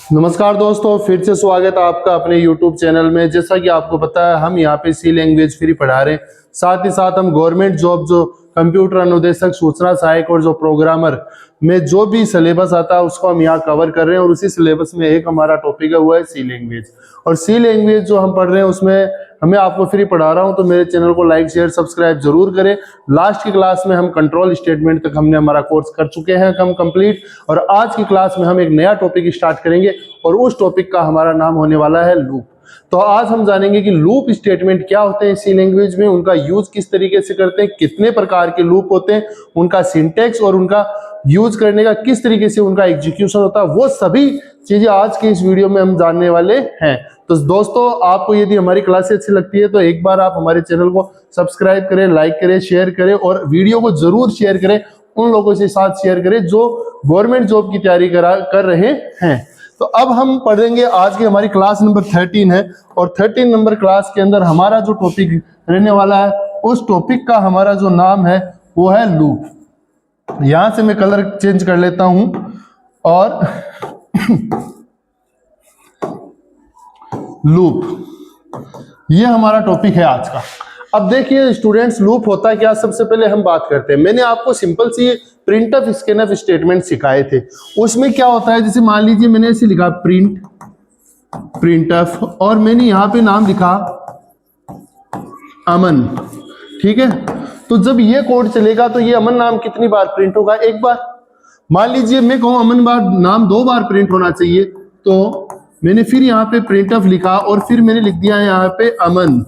नमस्कार दोस्तों, फिर से स्वागत है आपका अपने YouTube चैनल में। जैसा कि आपको पता है, हम यहाँ पे सी लैंग्वेज फ्री पढ़ा रहे हैं। साथ ही साथ हम गवर्नमेंट जॉब जो कंप्यूटर अनुदेशक, सूचना सहायक और जो प्रोग्रामर में जो भी सिलेबस आता है उसको हम यहाँ कवर कर रहे हैं। और उसी सिलेबस में एक हमारा टॉपिक है, वो है सी लैंग्वेज। और सी लैंग्वेज जो हम पढ़ रहे हैं उसमें मैं आपको फ्री पढ़ा रहा हूं, तो मेरे चैनल को लाइक शेयर सब्सक्राइब जरूर करें। लास्ट की क्लास में हम कंट्रोल स्टेटमेंट तक हमने हमारा कोर्स कर चुके हैं हम कंप्लीट। और आज की क्लास में हम एक नया टॉपिक स्टार्ट करेंगे और उस टॉपिक का हमारा नाम होने वाला है लूप। तो आज हम जानेंगे कि लूप स्टेटमेंट क्या होते हैं सी लैंग्वेज में, उनका यूज किस तरीके से करते हैं, कितने प्रकार के लूप होते हैं, उनका सिंटेक्स और उनका यूज करने का किस तरीके से उनका एग्जीक्यूशन होता है, वो सभी चीजें आज के इस वीडियो में हम जानने वाले हैं। तो दोस्तों, आपको यदि हमारी क्लासेस अच्छी लगती है तो एक बार आप हमारे चैनल को सब्सक्राइब करें, लाइक करें, शेयर करें और वीडियो को जरूर शेयर करें, उन लोगों के साथ शेयर करें जो गवर्नमेंट जॉब की तैयारी कर रहे हैं। तो अब हम पढ़ेंगे, आज की हमारी क्लास नंबर 13 है और 13 नंबर क्लास के अंदर हमारा जो टॉपिक रहने वाला है, उस टॉपिक का हमारा जो नाम है वो है लूप। यहां से मैं कलर चेंज कर लेता हूं और लूप, ये हमारा टॉपिक है आज का। अब देखिए स्टूडेंट्स, लूप होता क्या, सबसे पहले हम बात करते हैं। मैंने आपको सिंपल सी प्रिंटफ स्कैनफ स्टेटमेंट सिखाए थे। उसमें क्या होता है, जैसे मान लीजिए मैंने ऐसे लिखा प्रिंटफ और मैंने यहां पे नाम लिखा अमन, ठीक है। तो जब ये कोड चलेगा तो ये अमन नाम कितनी बार प्रिंट होगा? एक बार। मान लीजिए मैं कहूं अमन नाम 2 बार प्रिंट होना चाहिए, तो मैंने फिर यहाँ पे प्रिंटफ लिखा और फिर मैंने लिख दिया यहाँ पे अमन।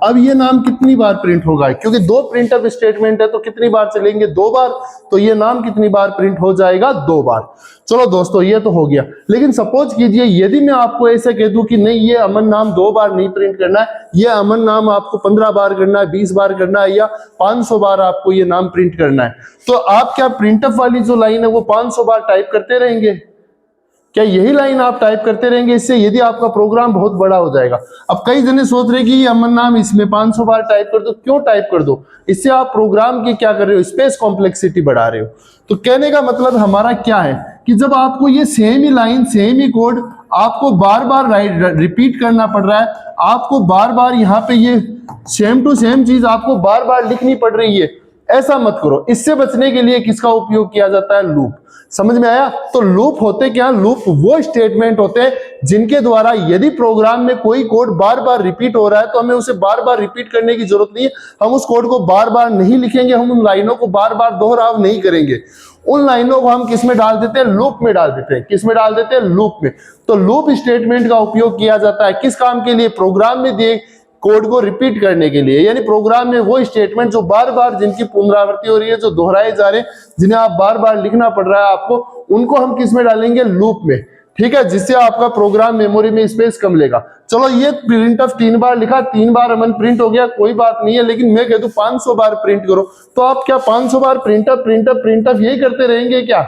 अब ये नाम कितनी बार प्रिंट होगा? क्योंकि 2 प्रिंटफ स्टेटमेंट है तो कितनी बार चलेंगे? 2 बार। तो ये नाम कितनी बार प्रिंट हो जाएगा? 2 बार। चलो दोस्तों, ये तो हो गया। लेकिन सपोज कीजिए यदि मैं आपको ऐसे कह दूं कि नहीं, ये अमन नाम 2 बार नहीं प्रिंट करना है, ये अमन नाम आपको 15 बार करना है, 20 बार करना है या 500 बार आपको ये नाम प्रिंट करना है, तो आप क्या प्रिंटफ वाली जो लाइन है वो 500 बार टाइप करते रहेंगे? क्या यही लाइन आप टाइप करते रहेंगे? इससे यदि आपका प्रोग्राम बहुत बड़ा हो जाएगा। अब कई जने सोच रहे कि अमन नाम इसमें 500 बार टाइप कर दो। क्यों टाइप कर दो? इससे आप प्रोग्राम की क्या कर रहे हो? स्पेस कॉम्प्लेक्सिटी बढ़ा रहे हो। तो कहने का मतलब हमारा क्या है कि जब आपको ये सेम ही लाइन, सेम ही कोड आपको बार बार रिपीट करना पड़ रहा है, आपको बार बार यहाँ पे ये सेम टू सेम चीज आपको बार बार लिखनी पड़ रही है, ऐसा मत करो। इससे बचने के लिए किसका उपयोग किया जाता है? लूप। समझ में आया? तो लूप होते क्या? लूप वो स्टेटमेंट होते हैं जिनके द्वारा यदि प्रोग्राम में कोई कोड बार बार रिपीट हो रहा है तो हमें उसे बार बार रिपीट करने की जरूरत नहीं है। हम उस कोड को बार बार नहीं लिखेंगे, हम उन लाइनों को बार बार दोहराव नहीं करेंगे। उन लाइनों को हम किस में डाल देते हैं? लूप में डाल देते हैं। किस में डाल देते हैं? लूप में। तो लूप स्टेटमेंट का उपयोग किया जाता है किस काम के लिए? प्रोग्राम में दिए कोड को रिपीट करने के लिए। यानी प्रोग्राम में वो स्टेटमेंट जो बार बार, जिनकी पुनरावृत्ति हो रही है, जो दोहराए जा रहे हैं, जिन्हें आप बार बार लिखना पड़ रहा है आपको, उनको हम किस में डालेंगे? लूप में। ठीक है, जिससे आपका प्रोग्राम मेमोरी में स्पेस कम लेगा। चलो, ये प्रिंटफ 3 बार लिखा, 3 बार अमन प्रिंट हो गया, कोई बात नहीं है। लेकिन मैं कह दूं 500 बार प्रिंट करो, तो आप क्या 500 बार प्रिंटफ प्रिंटफ प्रिंटफ यही करते रहेंगे क्या?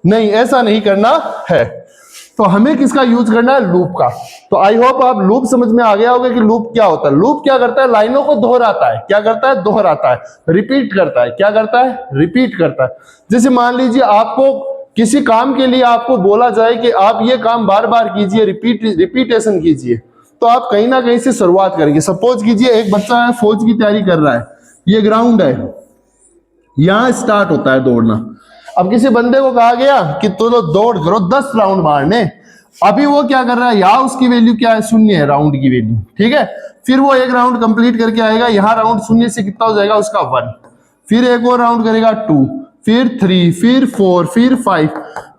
नहीं, ऐसा नहीं करना है। तो हमें किसका यूज करना है? लूप का। तो आई होप आप लूप समझ में आ गया होगा कि लूप क्या होता है। लूप क्या करता है? लाइनों को दोहराता है। क्या करता है? दोहराता है, रिपीट करता है। क्या करता है? रिपीट करता है। जैसे मान लीजिए आपको किसी काम के लिए आपको बोला जाए कि आप ये काम बार बार कीजिए, रिपीटेशन कीजिए, तो आप कहीं ना कहीं से शुरुआत करेंगे। सपोज कीजिए एक बच्चा है, फौज की तैयारी कर रहा है, ये ग्राउंड है, यहां स्टार्ट होता है दौड़ना। अब किसी बंदे को कहा गया कि तो दौड़ करो 10 राउंड मारने। अभी वो क्या कर रहा है? यहाँ उसकी वैल्यू क्या है? 0 है राउंड की वैल्यू, ठीक है। फिर वो एक राउंड कंप्लीट करके आएगा, यहाँ राउंड 0 से कितना हो जाएगा उसका? 1। फिर एक और राउंड करेगा 2, फिर 3, फिर 4, फिर 5।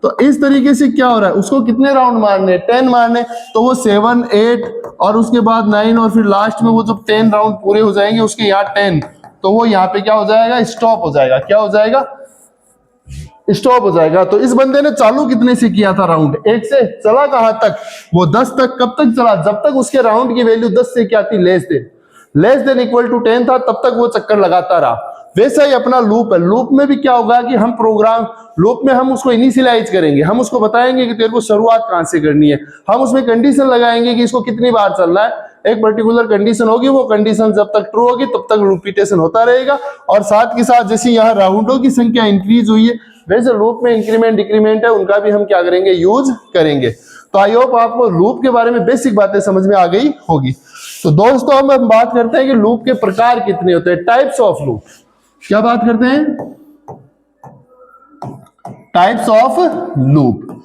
तो इस तरीके से क्या हो रहा है? उसको कितने राउंड मारने? 10 मारने। तो वो 7, 8 और उसके बाद 9 और फिर लास्ट में वो जब 10 राउंड पूरे हो जाएंगे उसके यहाँ 10, तो वो यहाँ पे क्या हो जाएगा? स्टॉप हो जाएगा। क्या हो जाएगा? स्टॉप हो जाएगा। तो इस बंदे ने चालू कितने से किया था? राउंड 1 से। चला कहां तक? वो 10 तक। कब तक चला? जब तक उसके राउंड की वैल्यू 10 से क्या थी? लेस देन इक्वल टू 10 था, तब तक वो चक्कर लगाता रहा। वैसा ही अपना लूप है। लूप में भी क्या होगा कि हम प्रोग्राम, लूप में हम उसको इनिशियलाइज करेंगे, हम उसको बताएंगे कि तेरे को शुरुआत कहां से करनी है। हम उसमें कंडीशन लगाएंगे कि इसको कितनी बार चलना है। एक पर्टिकुलर कंडीशन होगी, वो कंडीशन जब तक ट्रू होगी तब तक रिपीटेशन होता रहेगा। और साथ के साथ जैसे यहाँ राउंडों की संख्या इंक्रीज हुई है, वैसे लूप में इंक्रीमेंट डिक्रीमेंट है, उनका भी हम क्या करेंगे? यूज करेंगे। तो आई होप आपको लूप के बारे में बेसिक बातें समझ में आ गई होगी। तो दोस्तों हम बात करते हैं कि लूप के प्रकार कितने होते हैं, टाइप्स ऑफ लूप। क्या बात करते हैं, टाइप्स ऑफ लूप।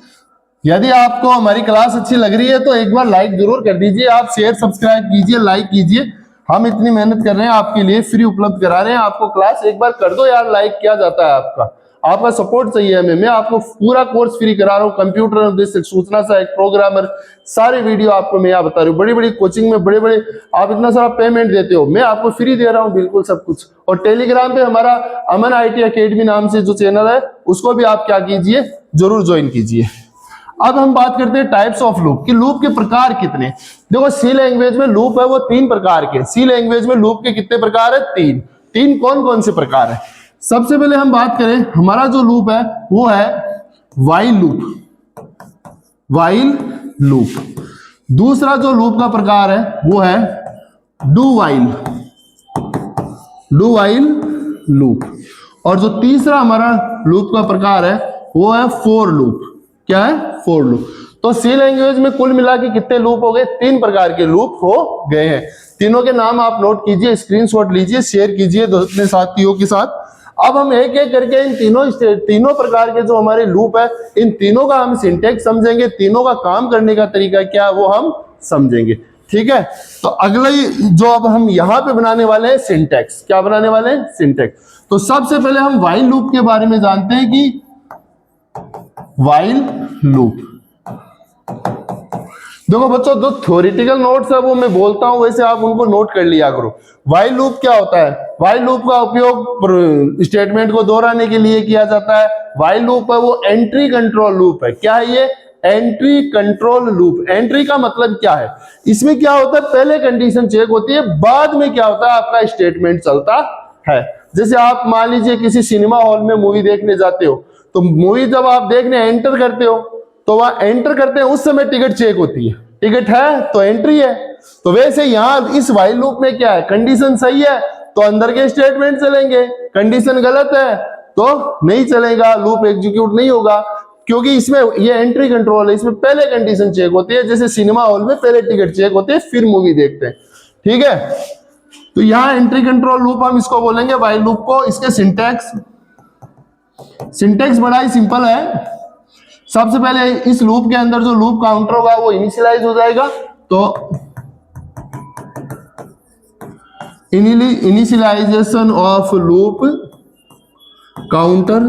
यदि आपको हमारी क्लास अच्छी लग रही है तो एक बार लाइक जरूर कर दीजिए, आप शेयर सब्सक्राइब कीजिए, लाइक कीजिए। हम इतनी मेहनत कर रहे हैं आपके लिए, फ्री उपलब्ध करा रहे हैं आपको क्लास, एक बार कर दो यार, लाइक क्या जाता है आपका सपोर्ट चाहिए हमें। मैं आपको पूरा कोर्स फ्री करा रहा हूँ, कंप्यूटर उद्देश्य, सूचना सहायक, प्रोग्रामर, सारे वीडियो आपको मैं यहाँ बता रहा हूँ। बड़ी बड़ी कोचिंग में बड़े बड़े आप इतना सारा पेमेंट देते हो, मैं आपको फ्री दे रहा हूँ बिल्कुल सब कुछ। और टेलीग्राम पे हमारा अमन IT अकेडमी नाम से जो चैनल है उसको भी आप क्या कीजिए, जरूर ज्वाइन कीजिए। अब हम बात करते हैं टाइप्स ऑफ लूप कि लूप के प्रकार कितने। देखो सी लैंग्वेज में लूप है वो 3 प्रकार के। सी लैंग्वेज में लूप के कितने प्रकार है, 3 कौन कौन से प्रकार है। सबसे पहले हम बात करें, हमारा जो लूप है वो है व्हाइल लूप। दूसरा जो लूप का प्रकार है वो है डू व्हाइल लूप। और जो तीसरा हमारा लूप का प्रकार है वो है फॉर लूप। क्या है, फॉर लूप। तो सी लैंग्वेज में कुल मिला के कितने लूप हो गए, 3 प्रकार के लूप हो गए हैं। तीनों के नाम आप नोट कीजिए, स्क्रीनशॉट लीजिए, शेयर कीजिए अपने साथियों के साथ। अब हम एक एक करके इन तीनों प्रकार के जो हमारे लूप है, इन तीनों का हम सिंटेक्स समझेंगे, तीनों का काम करने का तरीका क्या है वो हम समझेंगे। ठीक है, तो अगला जो अब हम यहाँ पे बनाने वाले हैं सिंटेक्स। क्या बनाने वाले हैं, सिंटेक्स। तो सबसे पहले हम व्हाइल लूप के बारे में जानते हैं कि व्हाइल लूप, देखो बच्चों जो थ्योरेटिकल नोट्स है वो मैं बोलता हूं वैसे आप उनको नोट कर लिया करो। व्हाइल लूप क्या होता है, व्हाइल लूप का उपयोग स्टेटमेंट को दोहराने के लिए किया जाता है। व्हाइल लूप है वो एंट्री कंट्रोल लूप है। क्या है ये, एंट्री कंट्रोल लूप। एंट्री का मतलब क्या है, इसमें क्या होता है, पहले कंडीशन चेक होती है, बाद में क्या होता है आपका स्टेटमेंट चलता है। जैसे आप मान लीजिए किसी सिनेमा हॉल में मूवी देखने जाते हो, तो मूवी जब आप देखने एंटर करते हो तो वहां एंटर करते हैं उस समय टिकट चेक होती है, टिकट है तो एंट्री है। तो वैसे यहां इस व्हाइल लूप में क्या है, कंडीशन सही है तो अंदर के स्टेटमेंट चलेंगे, कंडीशन गलत है तो नहीं चलेगा, लूप एग्जीक्यूट नहीं होगा। क्योंकि इसमें ये एंट्री कंट्रोल है, इसमें पहले कंडीशन चेक होती है, जैसे सिनेमा हॉल में पहले टिकट चेक होती है फिर मूवी देखते हैं। ठीक है, तो यहां एंट्री कंट्रोल लूप हम इसको बोलेंगे व्हाइल लूप को। इसके सिंटेक्स बड़ा ही सिंपल है। सबसे पहले इस लूप के अंदर जो लूप काउंटर होगा वो इनिशियलाइज हो जाएगा। तो इनिशियलाइजेशन ऑफ लूप काउंटर,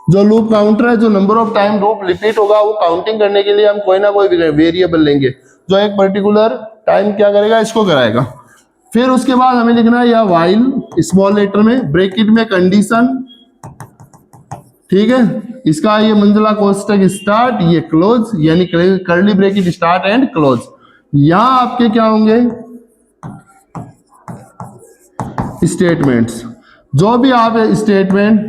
जो लूप काउंटर है, जो number of time loop repeat होगा वो काउंटिंग करने के लिए हम कोई ना कोई वेरिएबल लेंगे जो एक पर्टिकुलर टाइम क्या करेगा, इसको कराएगा। फिर उसके बाद हमें लिखना है या व्हाइल स्मॉल लेटर में, ब्रैकेट में कंडीशन। ठीक है, इसका ये मंजिला कोष्टक स्टार्ट, ये क्लोज, यानी curly bracket start and close. यहां आपके क्या होंगे, स्टेटमेंट्स। जो भी आप स्टेटमेंट,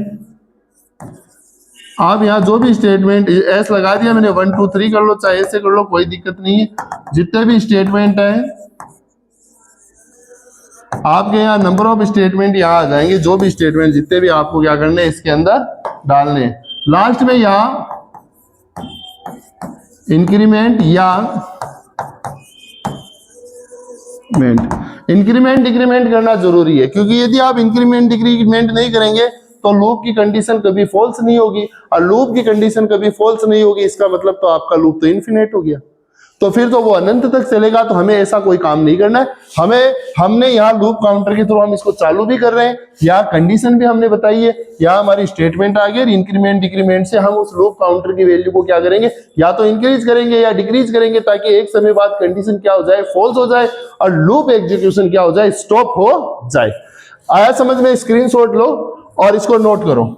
आप यहां जो भी स्टेटमेंट एस लगा दिया मैंने, 1 2 3 कर लो, चाहे ऐसे कर लो, कोई दिक्कत नहीं है। जितने भी स्टेटमेंट है आपके यहाँ नंबर ऑफ स्टेटमेंट यहाँ आ जाएंगे, जो भी स्टेटमेंट जितने भी आपको क्या करने इसके अंदर डालने। लास्ट में यहाँ इंक्रीमेंट या इंक्रीमेंट डिक्रीमेंट करना जरूरी है, क्योंकि यदि आप इंक्रीमेंट डिक्रीमेंट नहीं करेंगे तो लूप की कंडीशन कभी फॉल्स नहीं होगी, और लूप की कंडीशन कभी फॉल्स नहीं होगी इसका मतलब तो आपका लूप तो इन्फिनिट हो गया, तो फिर तो वो अनंत तक चलेगा। तो हमें ऐसा कोई काम नहीं करना है। हमने यहाँ लूप काउंटर के थ्रू हम इसको चालू भी कर रहे हैं, यहाँ कंडीशन भी हमने बताई है, यहाँ हमारी स्टेटमेंट आ गई, इंक्रीमेंट डिक्रीमेंट से हम उस लूप काउंटर की वैल्यू को क्या करेंगे, या तो इंक्रीज करेंगे या डिक्रीज करेंगे, ताकि एक समय बाद कंडीशन क्या हो जाए, फॉल्स हो जाए, और लूप एग्जीक्यूशन क्या हो जाए, स्टॉप हो जाए। आया समझ में, स्क्रीनशॉट लो और इसको नोट करो।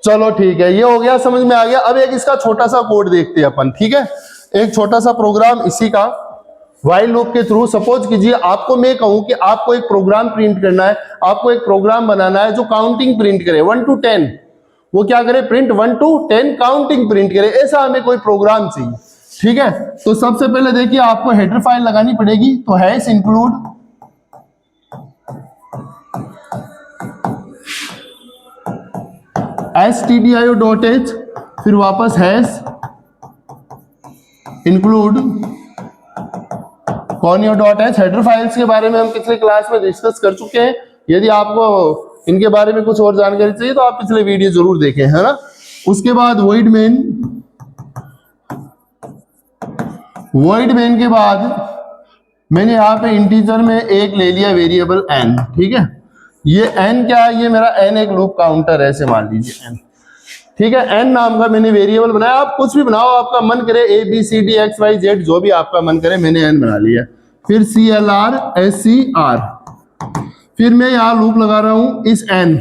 चलो ठीक है, ये हो गया, समझ में आ गया। अब एक इसका छोटा सा कोड देखते हैं अपन। ठीक है, एक छोटा सा प्रोग्राम इसी का व्हाइल लूप के थ्रू। सपोज कीजिए आपको मैं कहूं कि आपको एक प्रोग्राम प्रिंट करना है, आपको एक प्रोग्राम बनाना है जो काउंटिंग प्रिंट करे 1 to 10, वो क्या करे, प्रिंट 1 to 10 काउंटिंग प्रिंट करे, ऐसा हमें कोई प्रोग्राम चाहिए। ठीक है, तो सबसे पहले देखिए आपको हेडर फाइल लगानी पड़ेगी, तो हैश इंक्लूड stdio.h, फिर वापस hash include conio.h। Header files के बारे में हम पिछले क्लास में डिस्कस कर चुके हैं। यदि आपको इनके बारे में कुछ और जानकारी चाहिए तो आप पिछले वीडियो जरूर देखें, है ना। उसके बाद void main के बाद मैंने यहाँ पे इंटीजर में एक ले लिया वेरिएबल n, ठीक है। ये n क्या है, ये मेरा n एक लूप काउंटर है, ऐसे मान लीजिए n, ठीक है। n नाम का मैंने वेरिएबल बनाया। आप कुछ भी बनाओ, आपका मन करे ABCD XYZ जो भी आपका मन करे, मैंने n बना लिया। फिर CLR SCR, फिर मैं यहाँ लूप लगा रहा हूं इस n।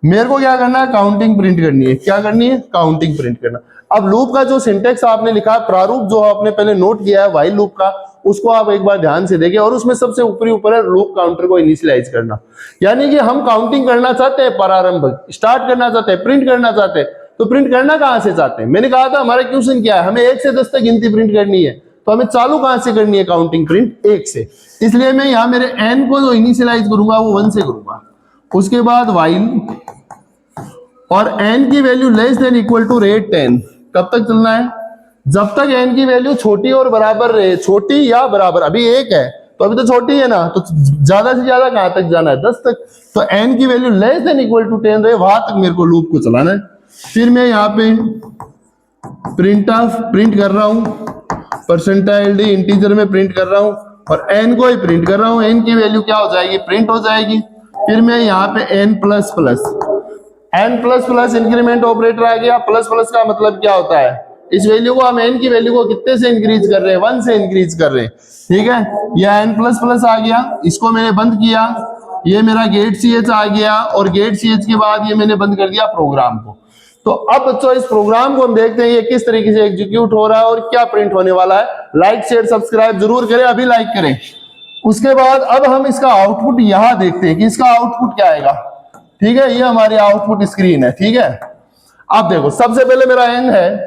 मेरे को क्या करना है, काउंटिंग प्रिंट करनी है। क्या करनी है, काउंटिंग प्रिंट करना। अब लूप का जो सिंटेक्स आपने लिखा, प्रारूप जो आपने पहले नोट किया है व्हाइल लूप का, उसको आप एक बार ध्यान से देखिए। और उसमें सबसे ऊपर है लूप काउंटर को इनिशियलाइज करना। यानी कि हम काउंटिंग करना चाहते हैं, प्रारंभ स्टार्ट करना चाहते हैं, प्रिंट करना चाहते हैं। तो प्रिंट करना कहां से चाहते हैं, मैंने कहा था हमारा क्वेश्चन क्या है, हमें 1 से 10 तक गिनती प्रिंट करनी है। तो हमें चालू कहां से करनी है, काउंटिंग प्रिंट 1 से। इसलिए मैं यहाँ मेरे n को जो इनिशियलाइज करूंगा वो 1 से करूंगा। उसके बाद व्हाइल और n की value less than equal to रेट 10। कब तक चलना है, जब तक n की वैल्यू छोटी और बराबर रहे। छोटी या बराबर, अभी 1 है तो अभी तो छोटी है ना, तो ज्यादा से ज्यादा कहां तक जाना है, 10 तक। तो n की value less than equal to 10 रहे, वहां तक मेरे को लूप को चलाना है। फिर मैं यहाँ पे प्रिंट कर रहा हूं, परसेंटाइल d इंटीजर में प्रिंट कर रहा हूं और n को ही प्रिंट कर रहा हूं। n की वैल्यू क्या हो जाएगी, प्रिंट हो जाएगी। फिर मैं यहाँ पे n plus plus increment operator आ गया। प्लस प्लस का मतलब क्या होता है, इस वैल्यू को हम n की वैल्यू को कितने से इंक्रीज कर रहे हैं, 1 से इंक्रीज कर रहे हैं, ठीक है। यह n प्लस प्लस आ गया, इसको मैंने बंद किया, ये मेरा गेट ch आ गया और गेट ch के बाद ये मैंने बंद कर दिया प्रोग्राम को। तो अब बच्चों इस प्रोग्राम को हम देखते हैं ये किस तरीके से एग्जीक्यूट हो रहा है और क्या प्रिंट होने वाला है। लाइक शेयर सब्सक्राइब जरूर करें, अभी लाइक करें। उसके बाद अब हम इसका आउटपुट यहां देखते हैं कि इसका आउटपुट क्या आएगा, ठीक है। ये हमारी आउटपुट स्क्रीन है, ठीक है। अब देखो, सबसे पहले मेरा n है,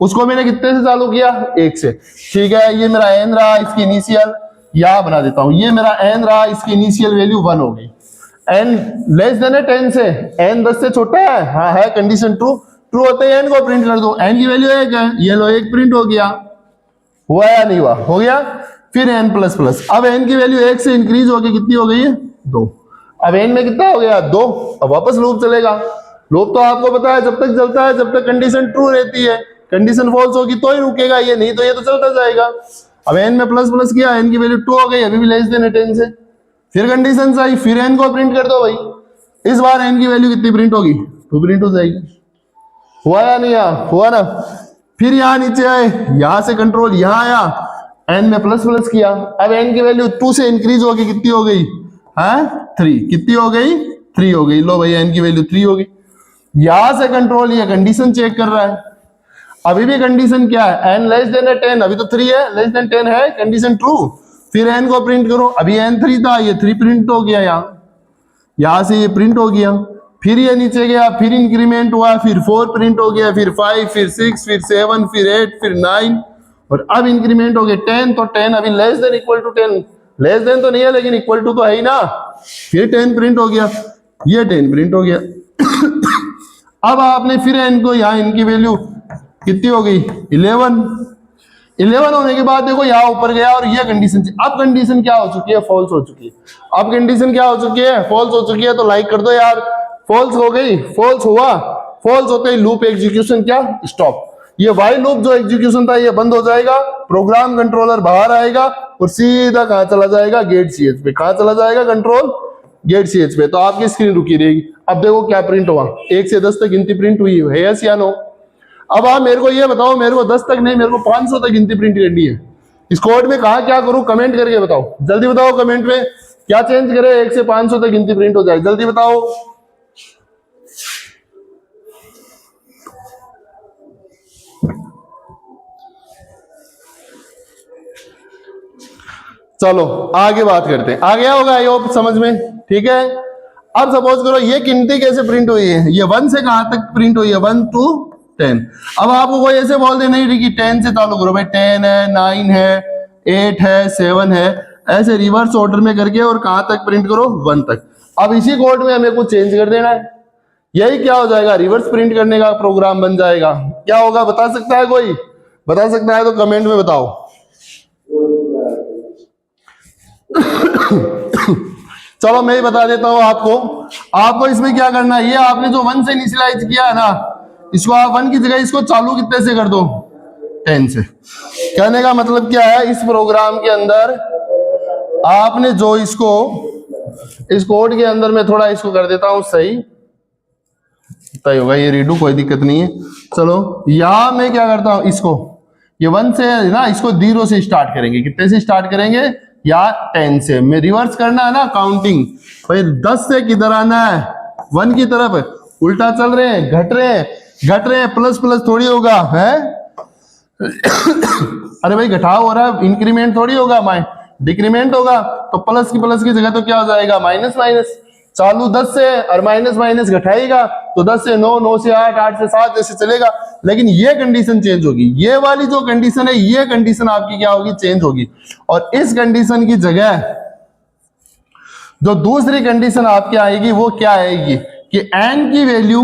उसको मैंने कितने से चालू किया, 1 से, ठीक है। ये मेरा n रहा, इसकी इनिशियल यहां बना देता हूं, ये मेरा n रहा, इसकी इनिशियल वैल्यू 1 हो गई। n लेस देन है 10 से, n 10 से छोटा है, हाँ है, कंडीशन ट्रू होते ही n को प्रिंट कर दो। n की वैल्यू 1 है, ये लो 1 प्रिंट हो गया, हुआ या नहीं हुआ, हो गया। फिर n प्लस प्लस, अब n की वैल्यू 1 से इंक्रीज होगी, कितनी हो गई है, 2। अब n में कितना हो गया, 2। अब वापस लूप चलेगा। लूप तो आपको पता है जब तक चलता है जब तक कंडीशन ट्रू रहती है, कंडीशन फॉल्स होगी तो ही रुकेगा, ये नहीं तो ये तो चलता जाएगा। अब n में प्लस प्लस किया, n की वैल्यू 2 हो गई, अभी भी लेस देन है 10 से। फिर कंडीशन आई, फिर n को प्रिंट कर दो भाई। इस बार n की वैल्यू कितनी प्रिंट होगी, 2 प्रिंट हो जाएगी। हुआ या नहीं हुआ ना। फिर यहाँ नीचे आए, यहां से कंट्रोल यहाँ आया, n में प्लस प्लस किया, अब n की वैल्यू 2 से इंक्रीज होगी, कितनी हो गई, हाँ 3। कितनी हो गई, 3 हो गई। लो भाई n की वैल्यू 3 हो गई। यहां से कंट्रोल ये कंडीशन चेक कर रहा है, अभी भी कंडीशन क्या है, n लेस देन है 10, अभी तो 3 है, लेस देन 10 है, कंडीशन ट्रू। फिर n को प्रिंट करो, अभी n 3 था, ये 3 प्रिंट हो गया, यहां से ये प्रिंट हो गया। फिर ये नीचे गया, फिर इंक्रीमेंट हुआ, फिर 4 प्रिंट हो गया, फिर 5, फिर 6, फिर 7, फिर 8, फिर 9 और अब इंक्रीमेंट हो गया 10। तो 10 अभी less than equal to 10, less than तो नहीं है लेकिन इक्वल टू तो है ही ना। फिर 10 प्रिंट हो गया, ये 10 प्रिंट हो गया। अब आपने फिर n को, यहाँ इनकी वैल्यू कितनी हो गई, 11 होने के बाद देखो यहाँ ऊपर गया और ये कंडीशन, अब कंडीशन क्या हो चुकी है, फॉल्स हो चुकी है। अब कंडीशन क्या हो चुकी है, फॉल्स हो चुकी है। तो लाइक कर दो यार, फॉल्स हो गई, फॉल्स हुआ, फॉल्स होते ही लूप एग्जीक्यूशन क्या, स्टॉप। ये व्हाइल लूप जो एग्जीक्यूशन था ये बंद हो जाएगा, प्रोग्राम कंट्रोलर बाहर आएगा और सीधा कहां चला जाएगा, गेट ch पे। कहां चला जाएगा, कंट्रोल गेट ch पे। तो आपकी स्क्रीन रुकी रहेगी। अब देखो क्या प्रिंट हुआ, 1 से 10 तक गिनती प्रिंट हुई है, यस या नो। अब आप मेरे को ये बताओ, मेरे को 10 तक नहीं, मेरे को 500 तक गिनती प्रिंट करनी है। इस कोड में कहा क्या करूं, कमेंट करके बताओ, जल्दी बताओ कमेंट में क्या चेंज करें 1 से 500 तक गिनती प्रिंट हो जाए, जल्दी बताओ। चलो आगे बात करते हैं, आ गया होगा आई होप समझ में, ठीक है। अब सपोज करो ये गिनती कैसे प्रिंट हुई है, ये 1 से कहां तक प्रिंट हुई है, 1 to 10। अब आपको कोई ऐसे बोल दे नहीं कि 10 से चालू करो भाई, 10 है, 9 है, 8 है, 7 है, ऐसे रिवर्स ऑर्डर में करके और कहां तक प्रिंट करो, 1 तक। अब इसी कोड में हमें कुछ चेंज कर देना है। यही क्या हो जाएगा, रिवर्स प्रिंट करने का प्रोग्राम बन जाएगा। क्या होगा बता सकता है कोई? बता सकता है तो कमेंट में बताओ। चलो मैं ही बता देता हूं आपको। आपको इसमें क्या करना है, ये आपने जो 1 से इनिशियलाइज किया है ना, इसको आप 1 की जगह इसको चालू कितने से कर दो, 10 से। कहने का मतलब क्या है, इस प्रोग्राम के अंदर आपने जो इसको, इस कोड के अंदर मैं थोड़ा इसको कर देता हूं सही, तय होगा ये रीडू, कोई दिक्कत नहीं है। चलो यहां मैं क्या करता हूं, इसको ये 1 से है ना, इसको 0 से स्टार्ट करेंगे। कितने से स्टार्ट करेंगे, या 10 से। मैं रिवर्स करना है ना काउंटिंग, भाई 10 से किधर आना है, 1 की तरफ। उल्टा चल रहे हैं, घट रहे हैं, घट रहे हैं, प्लस प्लस थोड़ी होगा है। अरे भाई घटाव हो रहा है, इंक्रीमेंट थोड़ी होगा, डिक्रीमेंट होगा। तो प्लस की जगह तो क्या हो जाएगा, माइनस माइनस। चालू 10 से और माइनस माइनस घटाएगा तो 10 से 9, 9 से 8, 8 से 7 ऐसे चलेगा। लेकिन ये कंडीशन चेंज होगी, ये वाली जो कंडीशन है, ये कंडीशन आपकी क्या होगी, चेंज होगी। और इस कंडीशन की जगह जो दूसरी कंडीशन आपके आएगी वो क्या आएगी, कि n की वैल्यू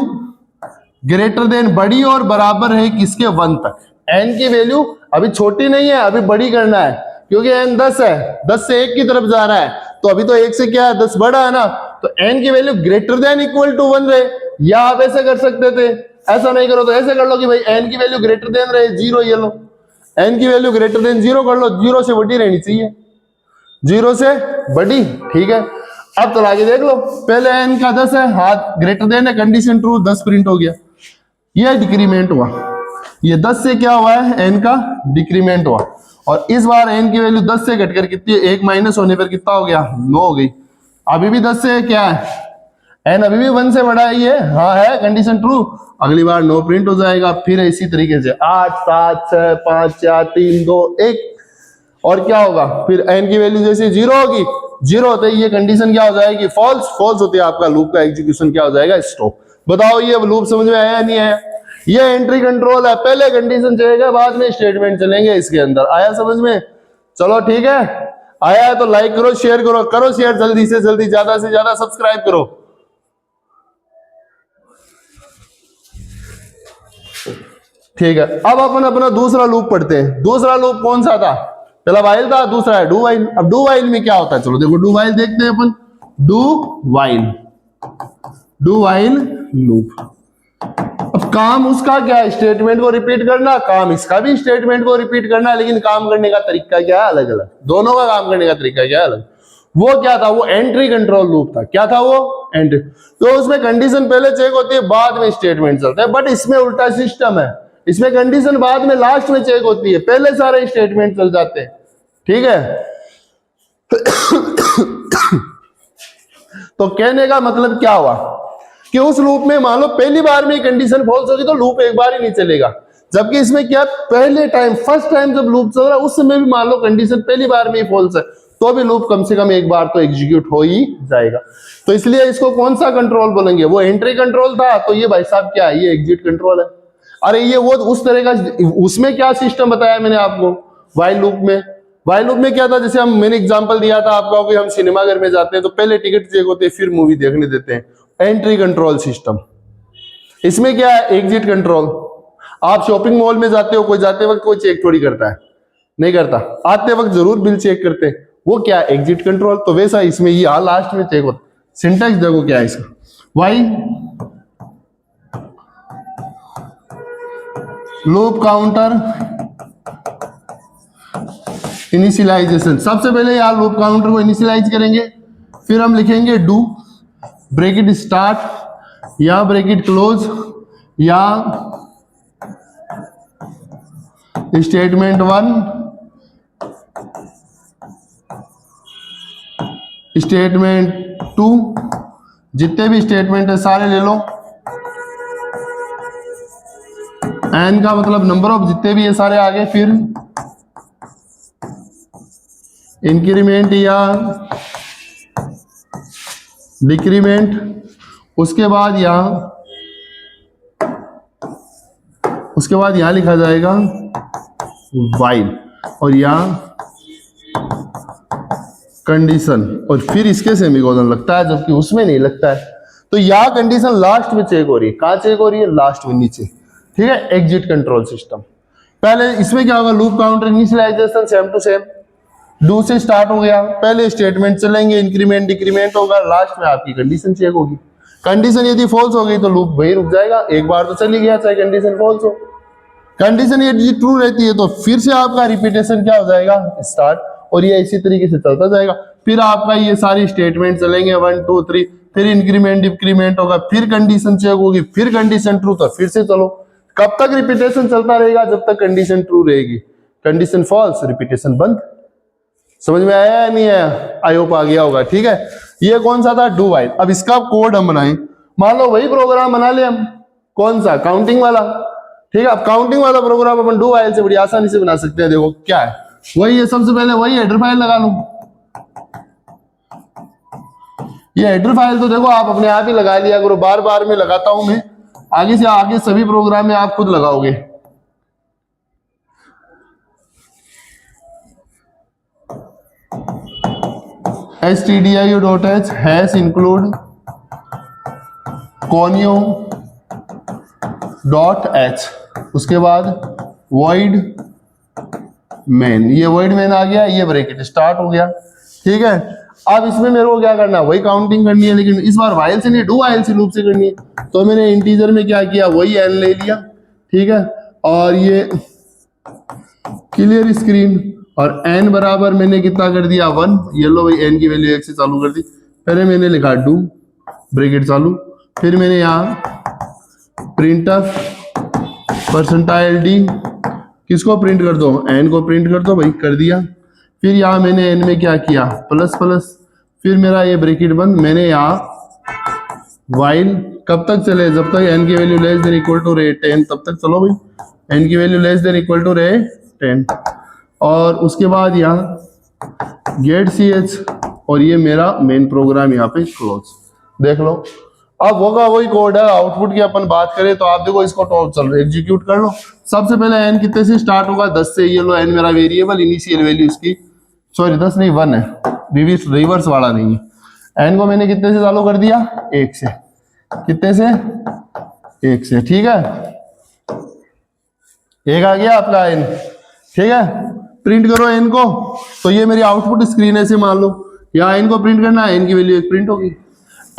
ग्रेटर देन, बड़ी और बराबर है किसके, 1 तक। n की वैल्यू अभी छोटी नहीं है, अभी बड़ी करना है, क्योंकि n 10 है, 10 से 1 की तरफ जा रहा है, तो अभी तो 1 से क्या है, 10 बड़ा है ना। तो n की value greater than equal to 1 रहे। या आप ऐसे कर सकते थे, ऐसा नहीं करो तो ऐसे कर लो कि भाई n की वैल्यू ग्रेटर देन रहे 0, ये लो n की वैल्यू ग्रेटर देन 0 कर लो, 0 से बड़ी रहनी चाहिए, 0 से बड़ी, ठीक है। अब तो आगे देख लो, पहले n का 10 है, हाथ ग्रेटर देन है, कंडीशन ट्रू, 10 प्रिंट हो गया, ये डिक्रीमेंट हुआ। ये 10 से क्या हुआ है, n का डिक्रीमेंट हुआ। और इस बार n की वैल्यू 10 से घटकर कितनी है, 1 माइनस होने पर कितना हो गया, 9 हो गई। अभी भी 10 से क्या है, n अभी भी 1 से बड़ा है, ये हाँ है, कंडीशन ट्रू, अगली बार 9 प्रिंट हो जाएगा। फिर इसी तरीके से 8, 7, 6, 5, 4, 3, 2, 1, और क्या होगा, फिर n की वैल्यू जैसे 0 होगी, 0 होते ही ये कंडीशन क्या हो जाएगी, फॉल्स। फॉल्स होते आपका लूप का एग्जीक्यूशन क्या हो जाएगा, स्टॉप। बताओ ये लूप समझ में आया या नहीं आया? ये एंट्री कंट्रोल है, पहले कंडीशन चलेगा, बाद में स्टेटमेंट चलेंगे इसके अंदर। आया समझ में? चलो ठीक है, आया है तो लाइक करो, शेयर करो, करो शेयर जल्दी से जल्दी, ज्यादा से ज्यादा सब्सक्राइब करो। ठीक है, अब अपन अपना दूसरा लूप पढ़ते हैं। दूसरा लूप कौन सा था, पहला वाइल था, दूसरा है डू वाइल। अब डू वाइल में क्या होता है, चलो देखो डू वाइल देखते हैं अपन। Do while loop. अब काम उसका क्या है, स्टेटमेंट को रिपीट करना, काम इसका भी स्टेटमेंट को रिपीट करना, लेकिन काम करने का तरीका क्या है, अलग अलग। दोनों का काम करने का तरीका क्या है, अलग। वो क्या था, वो एंट्री कंट्रोल लूप था। क्या था वो, एंट्री। तो उसमें कंडीशन पहले चेक होती है, बाद में स्टेटमेंट चलते हैं। बट इसमें उल्टा सिस्टम है, इसमें कंडीशन बाद में लास्ट में चेक होती है, पहले सारे स्टेटमेंट चल जाते हैं, ठीक है। तो कहने का मतलब क्या हुआ कि उस लूप में मान लो पहली बार में कंडीशन फॉल्स होगी तो लूप एक बार ही नहीं चलेगा। जबकि इसमें क्या, पहले टाइम, फर्स्ट टाइम जब लूप चल रहा है उस समय भी मान लो कंडीशन पहली बार में ही फॉल्स है, तो भी लूप कम से कम एक बार तो एग्जीक्यूट हो ही जाएगा। तो इसलिए इसको कौन सा कंट्रोल बोलेंगे, वो एंट्री कंट्रोल था, तो ये भाई साहब क्या है, ये एग्जिट कंट्रोल है। अरे ये वो उस तरह का, उसमें क्या सिस्टम बताया मैंने आपको व्हाइल लूप में। व्हाइल लूप में क्या था, जैसे मैंने एग्जांपल दिया था आपको कि हम सिनेमा घर में जाते हैं तो पहले टिकट चेक होते हैं, फिर मूवी देखने देते हैं, एंट्री कंट्रोल सिस्टम। इसमें क्या है, एग्जिट कंट्रोल। आप शॉपिंग मॉल में जाते हो, कोई जाते वक्त कोई चेक थोड़ी करता है, नहीं करता, आते वक्त जरूर बिल चेक करते हैं, वो क्या है, एग्जिट कंट्रोल। तो वैसा इसमें ये लास्ट में चेक होता। सिंटैक्स देखो क्या है इसका, वाई लूप काउंटर इनिशियलाइजेशन। सबसे पहले यार लूप काउंटर को इनिशियलाइज करेंगे, फिर हम लिखेंगे डू ब्रेकेट स्टार्ट या ब्रेकेट क्लोज या स्टेटमेंट 1 स्टेटमेंट 2, जितने भी स्टेटमेंट है सारे ले लो। एन का मतलब नंबर ऑफ जितने भी है सारे आगे, फिर इंक्रीमेंट या डिक्रीमेंट, उसके बाद यहां लिखा जाएगा वाइल, और यहां कंडीशन, और फिर इसके सेमीकोलन लगता है, जबकि उसमें नहीं लगता है। तो यह कंडीशन लास्ट में चेक हो रही है। कहाँ चेक हो रही है? लास्ट में, नीचे। ठीक है, एग्जिट कंट्रोल सिस्टम। पहले इसमें क्या होगा? Loop counter initialization same to same, do से स्टार्ट हो गया, पहले स्टेटमेंट चलेंगे, इंक्रीमेंट डिक्रीमेंट होगा, लास्ट में आपकी कंडीशन चेक होगी। कंडीशन यदि फॉल्स हो गई तो लूप वही रुक जाएगा, एक बार तो चली गया चाहे कंडीशन फॉल्स हो। कंडीशन यदि ट्रू रहती है तो फिर से आपका रिपीटेशन क्या हो जाएगा? स्टार्ट, और ये इसी तरीके से चलता जाएगा। फिर आपका ये सारी स्टेटमेंट चलेंगे 1 2 3, फिर इंक्रीमेंट डिक्रीमेंट होगा, फिर कंडीशन चेक होगी, फिर कंडीशन ट्रू, तो फिर से चलो। कब तक रिपीटेशन चलता रहेगा? जब तक कंडीशन ट्रू रहेगी। कंडीशन फॉल्स, रिपीटेशन बंद। समझ में आया या नहीं आया? आई होप आ गया होगा। ठीक है, ये कौन सा था? Do while. अब इसका कोड हम बनाएं, मान लो वही प्रोग्राम बना ले हम, कौन सा? काउंटिंग वाला। ठीक है, अब काउंटिंग वाला प्रोग्राम अपन डू व्हाइल से बड़ी आसानी से बना सकते हैं। देखो क्या है, वही है। सबसे पहले वही हेडर फाइल लगा लूं। ये हेडर फाइल तो देखो आप अपने आप ही लगा लिया करो, बार बार में लगाता हूं मैं, आगे से आगे सभी प्रोग्राम में आप खुद लगाओगे। stdio.h हैश इंक्लूड conio.h, उसके बाद void main, ये void main आ गया, ये ब्रैकेट स्टार्ट हो गया। ठीक है, अब इसमें मेरे को क्या करना है? वही काउंटिंग करनी है, लेकिन इस बार while से नहीं, डू while से लूप से करनी है। तो मैंने इंटीजर में क्या किया? वही n ले लिया। ठीक है, और ये क्लियर स्क्रीन, और n बराबर मैंने कितना कर दिया? 1। ये लो भाई, n की वैल्यू 1 से चालू कर दी। पहले मैंने लिखा डू ब्रैकेट चालू, फिर मैंने यहाँ printf परसेंटाइल d, किसको प्रिंट कर दो? n को प्रिंट कर दो भाई, कर दिया। फिर यहाँ मैंने n में क्या किया? प्लस प्लस, फिर मेरा ये ब्रैकेट बंद। मैंने यहाँ while कब तक चले? जब तक n की value less than equal to रे 10, तब तक चलो भाई। n की value less than equal to रे 10, और उसके बाद यहाँ गेट ch, और ये मेरा मेन प्रोग्राम यहाँ पे क्लोज। देख लो, अब होगा वही कोड है। आउटपुट की अपन बात करें तो आप देखो, इसको टॉप चल रहा है, एग्जीक्यूट कर लो। सबसे पहले n कितने से स्टार्ट होगा? 10 से। ये लो n मेरा वेरिएबल, इनिशियल वैल्यू इसकी, सॉरी 10 नहीं 1 है, रिवर्स वाला नहीं है। n को मैंने कितने से चालू कर दिया? 1 से। कितने से? 1 से। ठीक है, 1 आ गया आपका n। ठीक है, प्रिंट करो n को, तो ये मेरी आउटपुट स्क्रीन है। से मान लो यहाँ n को प्रिंट करना है, n की वैल्यू 1 प्रिंट होगी।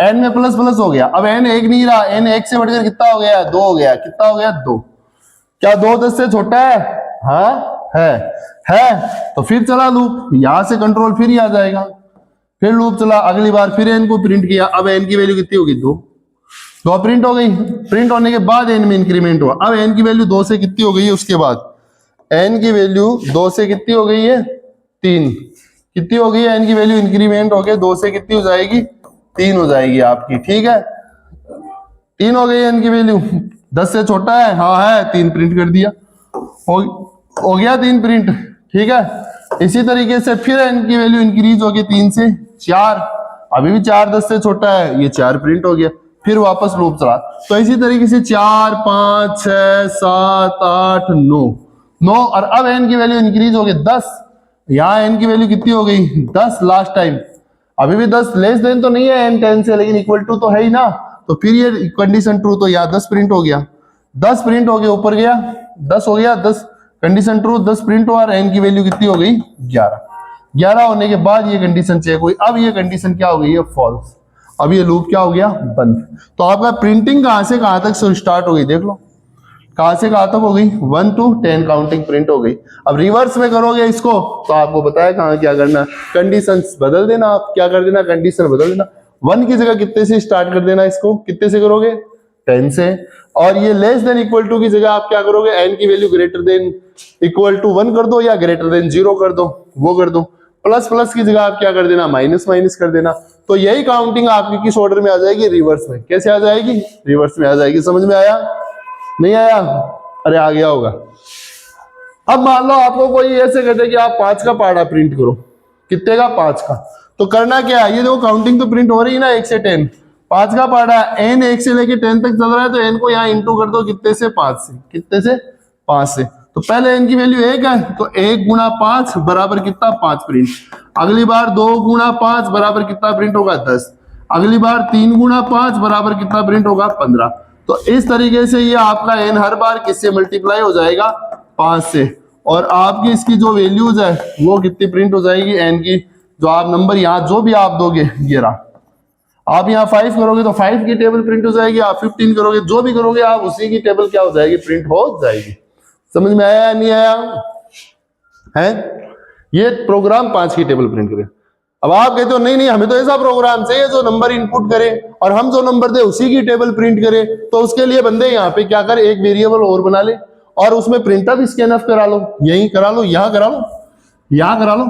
n में प्लस प्लस हो गया, अब n 1 नहीं रहा, n 1 से बढ़कर कितना हो गया? 2 हो गया। कितना हो गया? 2। क्या 2 10 से छोटा है? हाँ है। तो फिर चला लूप, यहां से कंट्रोल फिर ही आ जाएगा। फिर लूप चला, अगली बार फिर n को प्रिंट किया, अब n की वैल्यू कितनी होगी? 2। 2 प्रिंट हो गई। प्रिंट होने के बाद n में इंक्रीमेंट हुआ, अब n की वैल्यू 2 से कितनी हो गई है? उसके बाद n की वैल्यू 2 से कितनी हो गई है? 3। कितनी हो गई है? n की वैल्यू इंक्रीमेंट हो गई 2 से कितनी हो जाएगी? 3 हो जाएगी आपकी। ठीक है, 3 हो गई n की वैल्यू। 10 से छोटा है? हाँ है। 3 प्रिंट कर दिया, हो गया 3 प्रिंट। ठीक है, इसी तरीके से फिर n की वैल्यू इंक्रीज हो गई 3 से 4, अभी भी 4 10 से छोटा है, ये 4 प्रिंट हो गया। फिर वापस लूप चला, तो इसी तरीके से 4 5 6 7 8 9, और अब n की वैल्यू इंक्रीज हो गई 10। यहाँ n की वैल्यू कितनी हो गई? 10 लास्ट टाइम। अभी भी 10 लेस देन तो नहीं है n 10 से, लेकिन इक्वल टू तो है ही ना। तो फिर ये कंडीशन ट्रू, तो यहाँ 10 प्रिंट हो गया। 10 प्रिंट हो गया, ऊपर गया 10 हो गया, 10 कंडीशन ट्रू, 10 प्रिंट हुआ, और n की वैल्यू कितनी हो गई? 11। 11 होने के बाद ये कंडीशन चेक हुई, अब ये कंडीशन क्या हो गई है? फॉल्स। अब ये लूप क्या हो गया? बंद। तो आपका प्रिंटिंग कहां से कहां तक स्टार्ट हो गई? देख लो, कहां से कहां तक हो गई? 1 to 10 काउंटिंग प्रिंट हो गई। अब रिवर्स में करोगे इसको तो आपको बताया कहां क्या करना, कंडीशन बदल देना। आप क्या कर देना? कंडीशन बदल देना। 1 की जगह कितने से स्टार्ट कर देना इसको? कितने से करोगे? 10 से। और ये लेस देन इक्वल टू की जगह आप क्या करोगे? n की value greater than equal to 1 कर दो, या ग्रेटर देन 0 कर दो, वो कर दो। प्लस प्लस की जगह आप क्या कर देना? माइनस माइनस कर देना। तो यही काउंटिंग आपकी किस ऑर्डर में आ जाएगी? रिवर्स में। कैसे आ जाएगी? रिवर्स में आ जाएगी। समझ में आया? नहीं आया? अरे आ गया होगा। अब मान लो आपको कोई ऐसे कहते कि आप 5 का पहाड़ा प्रिंट करो। कितने का? 5 का। तो करना क्या है? ये देखो काउंटिंग तो प्रिंट हो रही है ना 1 से 10। 5 का पहाड़ा n 1 से लेके 10 तक चल रहा है, तो n को यहाँ इंटू कर दो कितने से? 5 से। कितने से? 5 से। तो पहले n की वैल्यू 1 है, तो 1 गुणा 5 बराबर कितना? 5 प्रिंट। अगली बार 2 गुणा 5 बराबर कितना प्रिंट होगा? 10। अगली बार 3 गुणा 5 बराबर कितना प्रिंट होगा 15। तो इस तरीके से ये आपका n हर बार किससे मल्टीप्लाई हो जाएगा 5 से, और आपकी इसकी जो वैल्यूज है वो कितनी प्रिंट हो जाएगी n की, जो आप नंबर यहाँ जो भी आप दोगे ये रहा, आप यहाँ 5 करोगे तो 5 की टेबल प्रिंट हो जाएगी, आप 15 करोगे जो भी करोगे आप उसी की टेबल क्या हो जाएगी प्रिंट हो जाएगी। समझ में आया या नहीं आया है? ये प्रोग्राम 5 की टेबल प्रिंट करे। अब आप कहते हो नहीं नहीं हमें तो ऐसा प्रोग्राम चाहिए जो नंबर इनपुट करे और हम जो नंबर दे उसी की टेबल प्रिंट करे, तो उसके लिए बंदे यहाँ पे क्या कर एक वेरिएबल और बना ले और उसमें प्रिंटअप स्कैनअप करा लो, यहीं करा लो, यहाँ करा लो, यहाँ करा लो,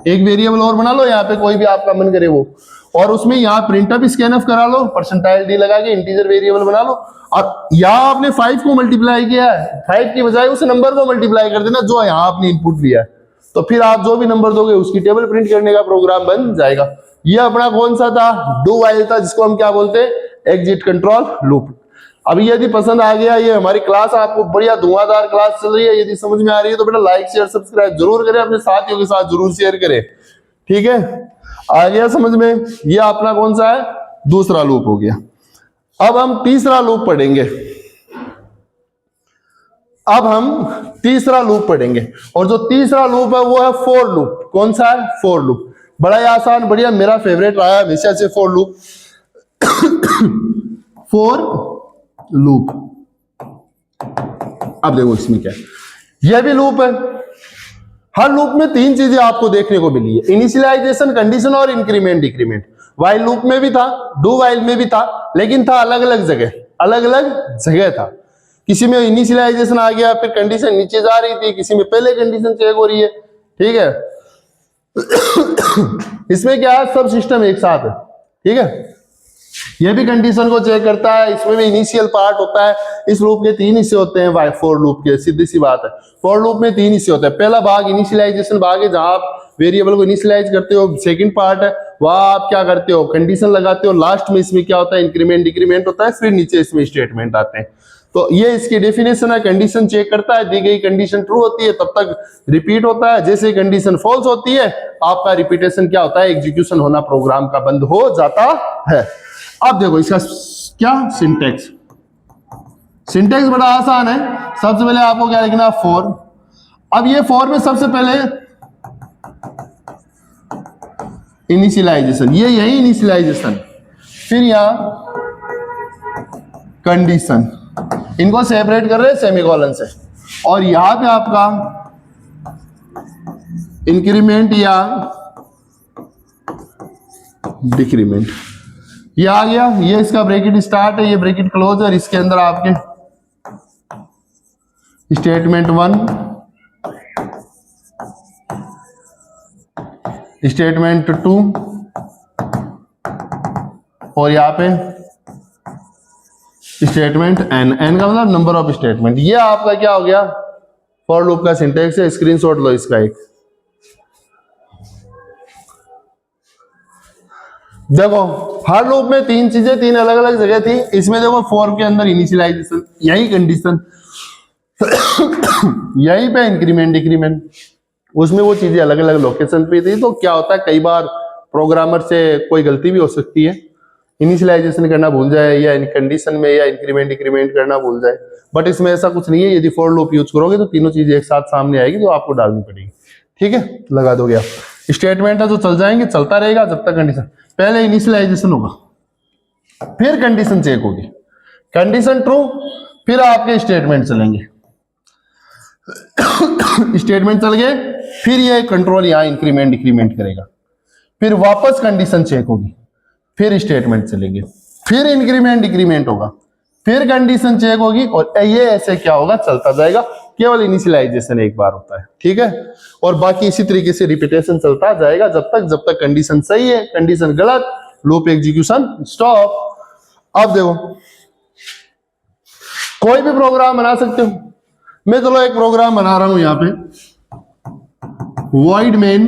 एक वेरिएबल और बना लो यहाँ पे कोई भी आपका मन करे वो, और उसमें यहाँ प्रिंटअप स्कैनअप करा लो, परसेंटाइल डी लगा के इंटीजर वेरिएबल बना लो, और यहाँ आपने 5 को मल्टीप्लाई किया है, 5 की बजाय उस नंबर को मल्टीप्लाई कर देना जो यहाँ आपने इनपुट लिया है, तो फिर आप जो भी नंबर दोगे उसकी टेबल प्रिंट करने का प्रोग्राम बन जाएगा। ये अपना कौन सा था? डू व्हाइल था, जिसको हम क्या बोलते हैं एग्जिट कंट्रोल लूप। अभी यदि पसंद आ गया ये हमारी क्लास, आपको बढ़िया धुआंधार क्लास चल रही है, यदि समझ में आ रही है तो बेटा लाइक शेयर सब्सक्राइब जरूर करें, अपने साथियों के साथ जरूर शेयर करें, ठीक है? आ गया समझ में? ये अपना कौन सा है? दूसरा लूप हो गया। अब हम तीसरा लूप पढ़ेंगे, अब हम तीसरा लूप पढ़ेंगे, और जो तीसरा लूप है वो है फॉर लूप। कौन सा है? For loop. बड़ा ही आसान, बढ़िया, मेरा फेवरेट रहा है हमेशा से फॉर लूप। फॉर लूप, अब देखो इसमें क्या है, यह भी लूप है। हर लूप में 3 चीजें आपको देखने को मिली है, इनिशियलाइजेशन, कंडीशन और इंक्रीमेंट डिक्रीमेंट। वाइल लूप में भी था, डू वाइल में भी था, लेकिन था अलग अलग जगह, अलग अलग जगह था। किसी में इनिशियलाइजेशन आ गया, फिर कंडीशन नीचे जा रही थी, किसी में पहले कंडीशन चेक हो रही है, ठीक है? इसमें क्या है, सब सिस्टम एक साथ है, ठीक है? ये भी कंडीशन को चेक करता है, इसमें भी इनिशियल पार्ट होता है। इस लूप के 3 हिस्से होते हैं, फॉर लूप के, सीधी सी बात है। फॉर लूप में 3 हिस्से होते हैं। पहला भाग इनिशियलाइजेशन भाग है, जहां आप वेरिएबल को इनिशियलाइज करते हो। सेकंड पार्ट है, वहां आप क्या करते हो, कंडीशन लगाते हो। लास्ट में इसमें क्या होता है, इंक्रीमेंट डिक्रीमेंट होता है, फिर नीचे इसमें स्टेटमेंट आते हैं। तो ये इसकी डेफिनेशन है, कंडीशन चेक करता है, दी गई कंडीशन ट्रू होती है तब तक रिपीट होता है, जैसे कंडीशन फॉल्स होती है आपका रिपीटेशन क्या होता है, एग्जीक्यूशन होना प्रोग्राम का बंद हो जाता है। अब देखो इसका क्या सिंटेक्स, सिंटेक्स बड़ा आसान है। सबसे पहले आपको क्या लिखना, फॉर। अब ये फॉर में सबसे पहले इनिशियलाइजेशन, ये यही इनिशियलाइजेशन, फिर यहां कंडीशन, इनको सेपरेट कर रहे हैं सेमीकोलन से, और यहां पे आपका इंक्रीमेंट या डिक्रीमेंट, ये आ गया। ये इसका ब्रैकेट स्टार्ट है, ये ब्रैकेट क्लोज है, और इसके अंदर आपके स्टेटमेंट 1, स्टेटमेंट 2, और यहां पे स्टेटमेंट एन, एन का मतलब नंबर ऑफ स्टेटमेंट। ये आपका क्या हो गया, फॉर लूप का सिंटेक्स है। स्क्रीनशॉट लो इसका एक। देखो हर लूप में 3 चीजें 3 अलग अलग जगह थी। इसमें देखो फॉर के अंदर इनिशियलाइजेशन, यही कंडीशन, यहीं पे इंक्रीमेंट डिक्रीमेंट, उसमें वो चीजें अलग अलग लोकेशन पे थी। तो क्या होता है, कई बार प्रोग्रामर से कोई गलती भी हो सकती है, इनिशियलाइजेशन करना भूल जाए, या कंडीशन में या इंक्रीमेंट डिक्रीमेंट करना भूल जाए। बट इसमें ऐसा कुछ नहीं है, यदि फॉर लूप यूज करोगे तो तीनों चीजें एक साथ सामने आएगी, तो आपको डालनी पड़ेगी, ठीक है? लगा दोगे आप। स्टेटमेंट है जो चल जाएंगे, चलता रहेगा जब तक कंडीशन, पहले इनिशियलाइजेशन होगा, फिर कंडीशन चेक होगी, कंडीशन ट्रू, फिर आपके स्टेटमेंट चलेंगे, स्टेटमेंट चल गए, फिर ये कंट्रोल यहां इंक्रीमेंट डिक्रीमेंट करेगा, फिर वापस कंडीशन चेक होगी, फिर स्टेटमेंट चलेंगे, फिर इंक्रीमेंट डिक्रीमेंट होगा, फिर कंडीशन चेक होगी, और ये ऐसे क्या होगा, चलता जाएगा। केवल इनिशियलाइजेशन एक बार होता है, ठीक है? और बाकी इसी तरीके से रिपीटेशन चलता जाएगा जब तक कंडीशन सही है, कंडीशन गलत, लूप एग्जीक्यूशन स्टॉप। अब देखो कोई भी प्रोग्राम बना सकते हो। मैं चलो एक प्रोग्राम बना रहा हूं यहां पे, void main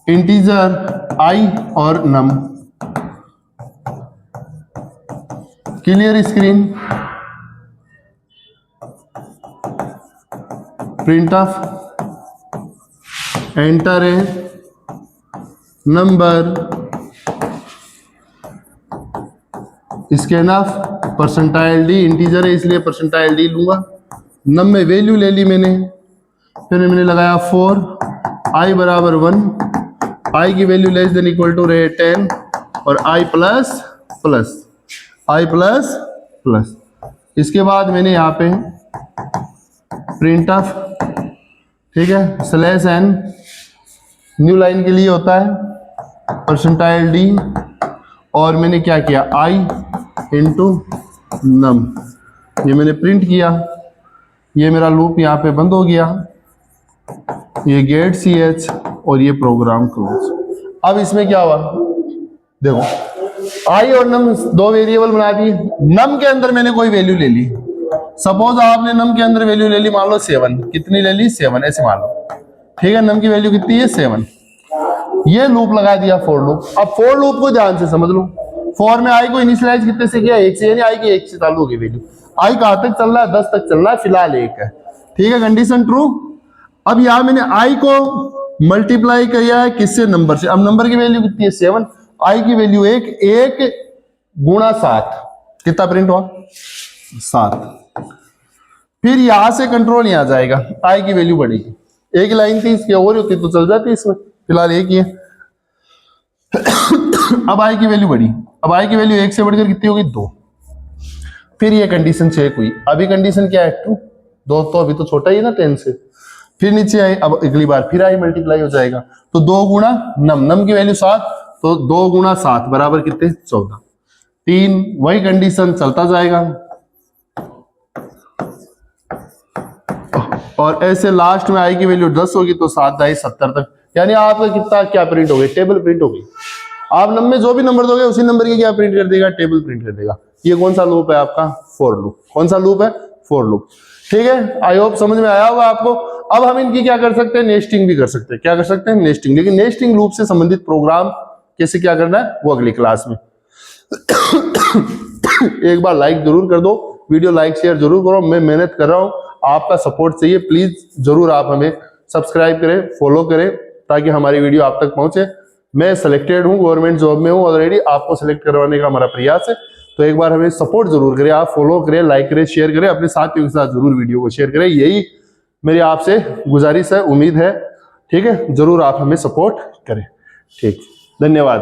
इंटीजर i और num, clear screen, print of, enter a number इसके एनफ परसेंटाइल डी इंटीजर है इसलिए परसेंटाइल डी लूंगा। नम में वैल्यू ले ली मैंने, फिर मैंने लगाया 4, आई बराबर 1, आई की value less than equal to रहे 10 और I plus plus I plus plus. इसके बाद मैंने यहाँ पे प्रिंट ऑफ, ठीक है, स्लैश एन न्यू लाइन के लिए होता है परसेंटाइल डी, और मैंने क्या किया आई इंटू नम, ये मैंने प्रिंट किया। ये मेरा लूप यहाँ पे बंद हो गया, ये गेट सी एच और ये प्रोग्राम क्लोज। अब इसमें क्या हुआ देखो, आई और नम दो वेरिएबल बना दिए। नम के अंदर मैंने कोई वैल्यू ले ली, सपोज आपने नम के अंदर वैल्यू ले ली, मान लो 7, कितनी ले ली 7 ऐसे मान लो, ठीक है। नम की वैल्यू कितनी है 7, ये लूप लगा दिया फॉर लूप। अब फॉर लूप को ध्यान से समझ लो, फॉर में आई को इनिशियलाइज कितने से किया 1 से, यानी आई की 1 से चालू होगी वैल्यू। आई कहां तक चल रहा है 10 तक चल रहा है, फिलहाल 1 है, ठीक है, कंडीशन ट्रू। अब यहां मैंने आई को मल्टीप्लाई किया है किससे, नंबर से। अब नंबर की वैल्यू कितनी है 7, आई की वैल्यू 1 गुणा 7 कितना प्रिंट हुआ 7। फिर यहां से कंट्रोल यहां जाएगा, आई की वैल्यू बढ़ेगी, एक लाइन थी इसकी और होती तो चल जाती इसमें, फिलहाल एक ही है। अब आई की वैल्यू बढ़ी, अब आई की वैल्यू 1 से बढ़कर कितनी होगी 2। फिर ये कंडीशन चेक हुई, अभी कंडीशन क्या है ट्रू, 2 तो अभी तो छोटा ही है ना 10 से। फिर नीचे आई, अब अगली बार फिर आई मल्टीप्लाई हो जाएगा, तो 2 गुणा नम की वैल्यू 7, तो 2 गुणा 7 बराबर कितने 14। 3 वही कंडीशन चलता जाएगा, और ऐसे लास्ट में आई की वैल्यू 10 होगी तो 7 दाई 70 तक, यानी आपका कितना क्या प्रिंट हो गई, टेबल प्रिंट हो गई। आप नम में जो भी नंबर दोगे उसी नंबर की क्या प्रिंट कर देगा, टेबल प्रिंट कर देगा। ये कौन सा लूप है आपका, फॉर लूप। कौन सा लूप है, फॉर लूप, ठीक है। आई होप समझ में आया होगा आपको। अब हम इनकी क्या कर सकते हैं, नेस्टिंग भी कर सकते हैं। क्या कर सकते हैं, नेस्टिंग। लेकिन नेस्टिंग लूप से संबंधित प्रोग्राम कैसे क्या करना है वो अगली क्लास में। एक बार लाइक जरूर कर दो, वीडियो लाइक शेयर जरूर करो, मैं मेहनत कर रहा हूं, आपका सपोर्ट चाहिए। प्लीज जरूर आप हमें सब्सक्राइब करें, फॉलो करें, ताकि हमारी वीडियो आप तक पहुंचे। मैं सिलेक्टेड हूं, गवर्नमेंट जॉब में हूं ऑलरेडी, आपको सिलेक्ट करवाने का हमारा प्रयास है। तो एक बार हमें सपोर्ट जरूर करें, आप फॉलो करें, लाइक करें, शेयर करें, अपने साथियों के साथ जरूर वीडियो को शेयर करें। यही मेरी आपसे गुजारिश है, उम्मीद है, ठीक है। जरूर आप हमें सपोर्ट करें, ठीक, धन्यवाद।